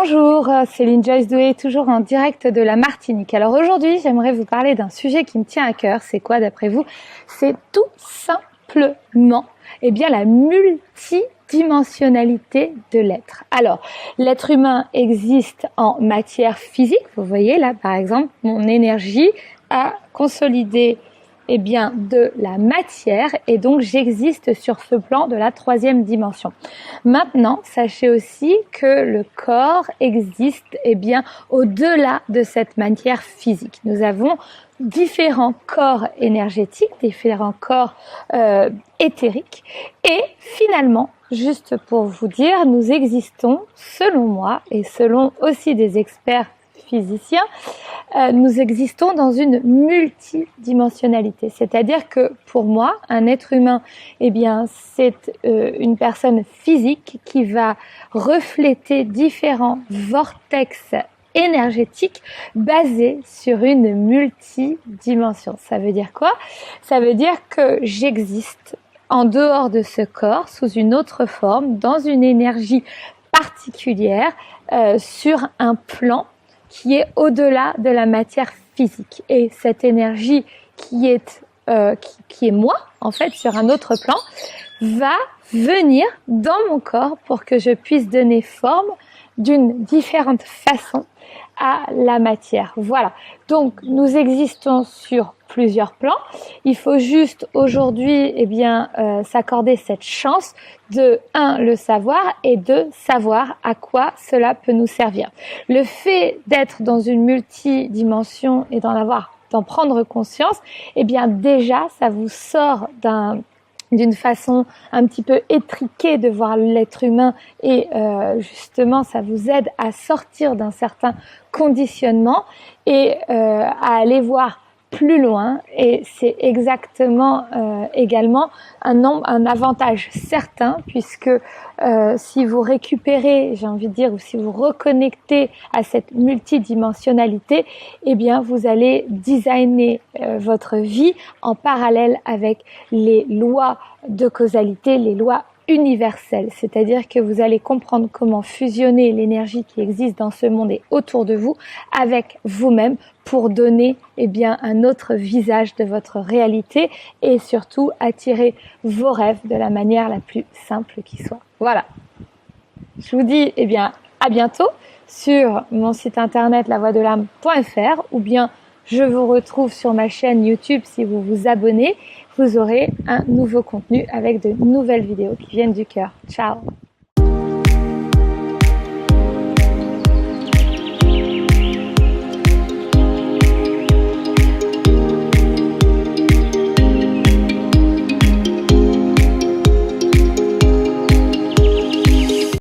Bonjour, Céline Joyce Doué, toujours en direct de la Martinique. Alors aujourd'hui, j'aimerais vous parler d'un sujet qui me tient à cœur. C'est quoi d'après vous? C'est tout simplement la multidimensionnalité de l'être. Alors, l'être humain existe en matière physique. Vous voyez là, par exemple, mon énergie a consolidé de la matière et donc j'existe sur ce plan de la troisième dimension. Maintenant, sachez aussi que le corps existe au-delà de cette matière physique. Nous avons différents corps énergétiques, différents corps éthériques et finalement, juste pour vous dire, nous existons, selon moi et selon aussi des experts physiciens, nous existons dans une multidimensionnalité. C'est-à-dire que pour moi, un être humain, c'est une personne physique qui va refléter différents vortex énergétiques basés sur une multidimension. Ça veut dire quoi? Ça veut dire que j'existe en dehors de ce corps, sous une autre forme, dans une énergie particulière, sur un plan qui est au-delà de la matière physique. Et cette énergie qui est moi, en fait, sur un autre plan, va venir dans mon corps pour que je puisse donner forme d'une différente façon à la matière. Voilà. Donc, nous existons sur plusieurs plans. Il faut juste aujourd'hui, s'accorder cette chance de, le savoir et de savoir à quoi cela peut nous servir. Le fait d'être dans une multidimension et d'en prendre conscience, déjà, ça vous sort d'une façon un petit peu étriquée de voir l'être humain et justement ça vous aide à sortir d'un certain conditionnement et à aller voir plus loin, et c'est exactement également un avantage certain puisque si vous récupérez, ou si vous reconnectez à cette multidimensionnalité, vous allez designer votre vie en parallèle avec les lois de causalité, les lois universelle, c'est-à-dire que vous allez comprendre comment fusionner l'énergie qui existe dans ce monde et autour de vous avec vous-même pour donner un autre visage de votre réalité et surtout attirer vos rêves de la manière la plus simple qui soit. Voilà. Je vous dis à bientôt sur mon site internet lavoixdelame.fr ou bien je vous retrouve sur ma chaîne YouTube. Si vous vous abonnez, vous aurez un nouveau contenu avec de nouvelles vidéos qui viennent du cœur. Ciao!